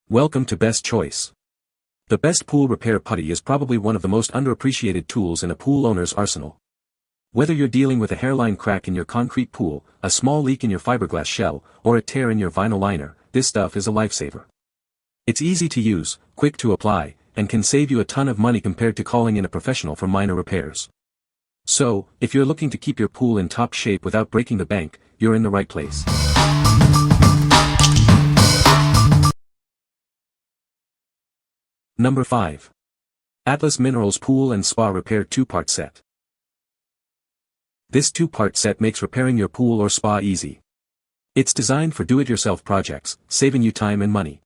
Welcome to Best Choice. The Best Pool Repair Putty is probably one of the most underappreciated tools in a pool owner's arsenal. Whether you're dealing with a hairline crack in your concrete pool, a small leak in your fiberglass shell, or a tear in your vinyl liner, this stuff is a lifesaver. It's easy to use, quick to apply, and can save you a ton of money compared to calling in a professional for minor repairs. So, if you're looking to keep your pool in top shape without breaking the bank, you're in the right place. Number 5. Atlas Minerals Pool and Spa Repair 2-Part Set. This 2-part set makes repairing your pool or spa easy. It's designed for do-it-yourself projects, saving you time and money.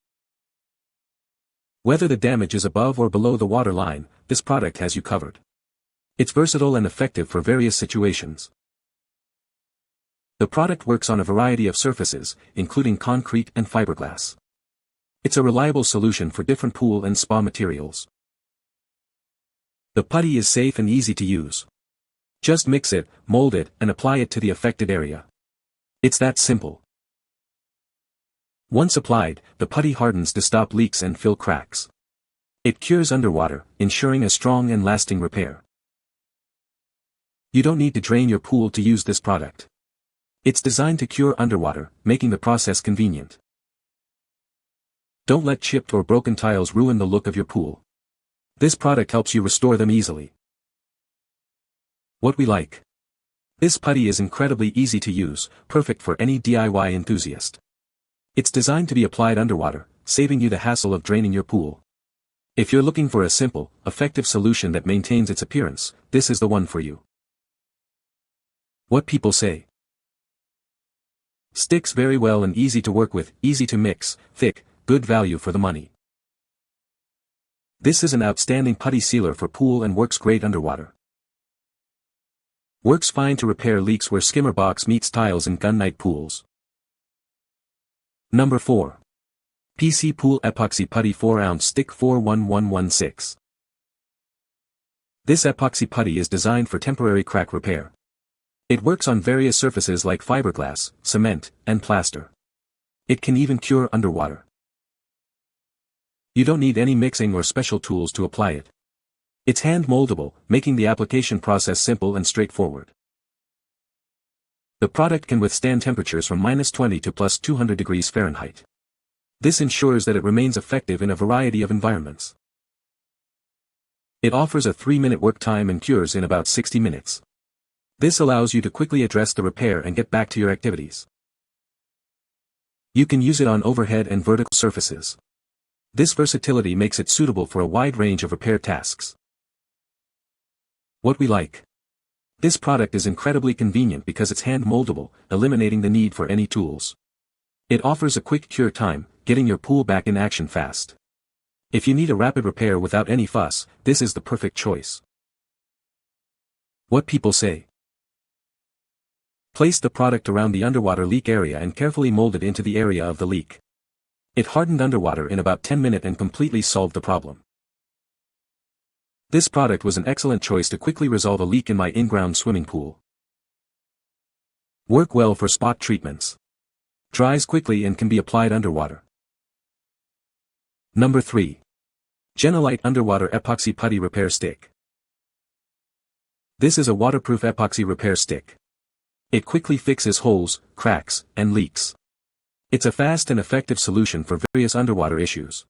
Whether the damage is above or below the water line, this product has you covered. It's versatile and effective for various situations. The product works on a variety of surfaces, including concrete and fiberglass. It's a reliable solution for different pool and spa materials. The putty is safe and easy to use. Just mix it, mold it, and apply it to the affected area. It's that simple. Once applied, the putty hardens to stop leaks and fill cracks. It cures underwater, ensuring a strong and lasting repair. You don't need to drain your pool to use this product. It's designed to cure underwater, making the process convenient. Don't let chipped or broken tiles ruin the look of your pool. This product helps you restore them easily. What we like. This putty is incredibly easy to use, perfect for any DIY enthusiast. It's designed to be applied underwater, saving you the hassle of draining your pool. If you're looking for a simple, effective solution that maintains its appearance, this is the one for you. What people say. Sticks very well and easy to work with, easy to mix, thick, good value for the money. This is an outstanding putty sealer for pool and works great underwater. Works fine to repair leaks where skimmer box meets tiles in gunite pools. Number 4. PC Pool Epoxy Putty 4-ounce Stick 41116. This epoxy putty is designed for temporary crack repair. It works on various surfaces like fiberglass, cement, and plaster. It can even cure underwater. You don't need any mixing or special tools to apply it. It's hand moldable, making the application process simple and straightforward. The product can withstand temperatures from -20 to +200 degrees Fahrenheit. This ensures that it remains effective in a variety of environments. It offers a 3-minute work time and cures in about 60 minutes. This allows you to quickly address the repair and get back to your activities. You can use it on overhead and vertical surfaces. This versatility makes it suitable for a wide range of repair tasks. What we like. This product is incredibly convenient because it's hand moldable, eliminating the need for any tools. It offers a quick cure time, getting your pool back in action fast. If you need a rapid repair without any fuss, this is the perfect choice. What people say. Place the product around the underwater leak area and carefully mold it into the area of the leak. It hardened underwater in about 10 minutes and completely solved the problem. This product was an excellent choice to quickly resolve a leak in my in-ground swimming pool. Work well for spot treatments. Dries quickly and can be applied underwater. Number 3. JENOLITE Underwater Epoxy Putty Repair Stick. This is a waterproof epoxy repair stick. It quickly fixes holes, cracks, and leaks. It's a fast and effective solution for various underwater issues.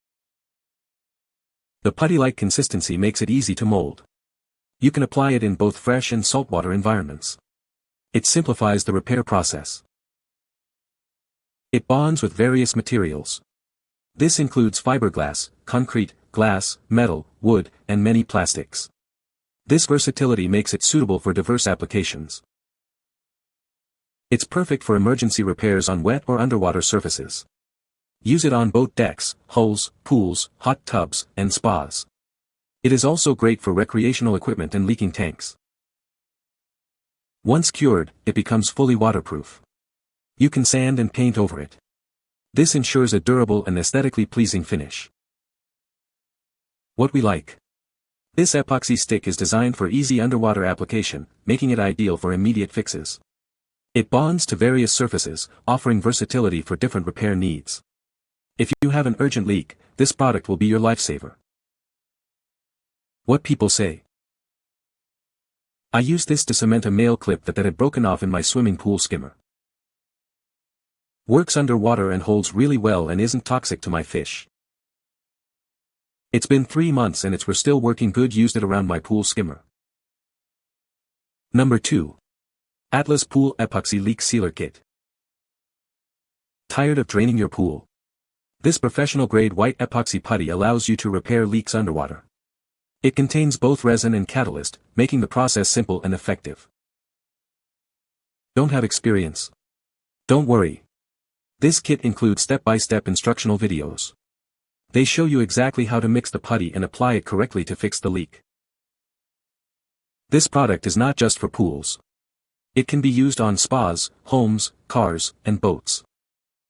The putty-like consistency makes it easy to mold. You can apply it in both fresh and saltwater environments. It simplifies the repair process. It bonds with various materials. This includes fiberglass, concrete, glass, metal, wood, and many plastics. This versatility makes it suitable for diverse applications. It's perfect for emergency repairs on wet or underwater surfaces. Use it on boat decks, hulls, pools, hot tubs, and spas. It is also great for recreational equipment and leaking tanks. Once cured, it becomes fully waterproof. You can sand and paint over it. This ensures a durable and aesthetically pleasing finish. What we like. This epoxy stick is designed for easy underwater application, making it ideal for immediate fixes. It bonds to various surfaces, offering versatility for different repair needs. If you have an urgent leak, this product will be your lifesaver. What people say. I used this to cement a male clip that had broken off in my swimming pool skimmer. Works underwater and holds really well and isn't toxic to my fish. It's been 3 months and we're still working good. Used it around my pool skimmer. Number 2. Atlas Pool Epoxy Leak Sealer Kit. Tired of draining your pool? This professional-grade white epoxy putty allows you to repair leaks underwater. It contains both resin and catalyst, making the process simple and effective. Don't have experience? Don't worry. This kit includes step-by-step instructional videos. They show you exactly how to mix the putty and apply it correctly to fix the leak. This product is not just for pools. It can be used on spas, homes, cars, and boats.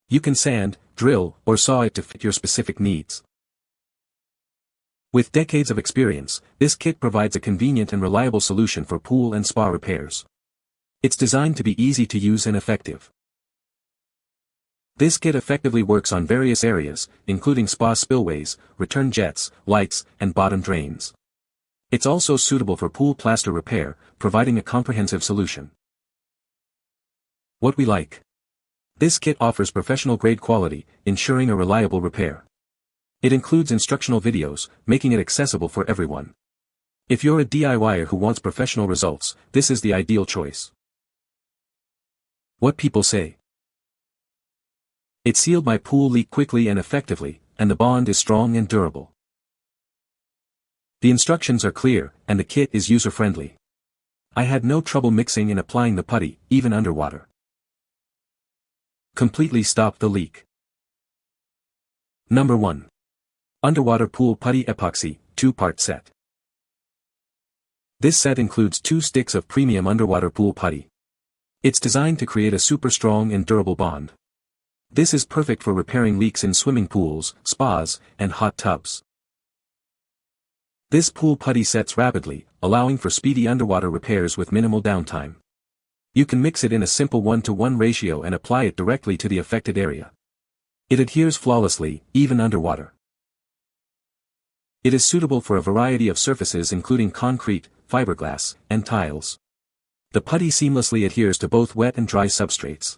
You can sand, drill, or saw it to fit your specific needs. With decades of experience, this kit provides a convenient and reliable solution for pool and spa repairs. It's designed to be easy to use and effective. This kit effectively works on various areas, including spa spillways, return jets, lights, and bottom drains. It's also suitable for pool plaster repair, providing a comprehensive solution. What we like. This kit offers professional-grade quality, ensuring a reliable repair. It includes instructional videos, making it accessible for everyone. If you're a DIYer who wants professional results, this is the ideal choice. What people say. It sealed my pool leak quickly and effectively, and the bond is strong and durable. The instructions are clear, and the kit is user-friendly. I had no trouble mixing and applying the putty, even underwater. Completely stopped the leak. Number 1. Underwater Pool Putty Epoxy, 2-part set. This set includes 2 sticks of premium underwater pool putty. It's designed to create a super strong and durable bond. This is perfect for repairing leaks in swimming pools, spas, and hot tubs. This pool putty sets rapidly, allowing for speedy underwater repairs with minimal downtime. You can mix it in a simple 1-to-1 ratio and apply it directly to the affected area. It adheres flawlessly, even underwater. It is suitable for a variety of surfaces including concrete, fiberglass, and tiles. The putty seamlessly adheres to both wet and dry substrates.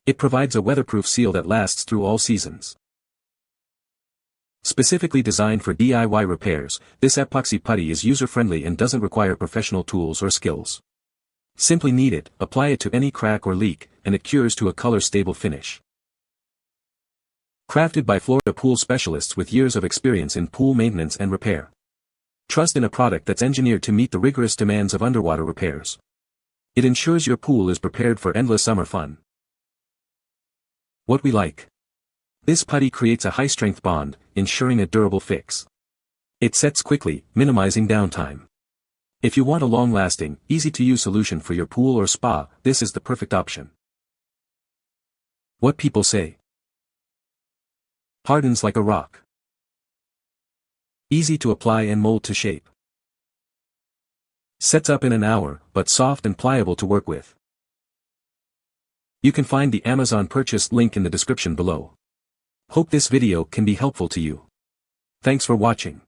It provides a weatherproof seal that lasts through all seasons. Specifically designed for DIY repairs, this epoxy putty is user-friendly and doesn't require professional tools or skills. Simply knead it, apply it to any crack or leak, and it cures to a color-stable finish. Crafted by Florida pool specialists with years of experience in pool maintenance and repair. Trust in a product that's engineered to meet the rigorous demands of underwater repairs. It ensures your pool is prepared for endless summer fun. What we like. This putty creates a high-strength bond, ensuring a durable fix. It sets quickly, minimizing downtime. If you want a long-lasting, easy-to-use solution for your pool or spa, this is the perfect option. What people say. Hardens like a rock. Easy to apply and mold to shape. Sets up in an hour, but soft and pliable to work with. You can find the Amazon purchase link in the description below. Hope this video can be helpful to you. Thanks for watching.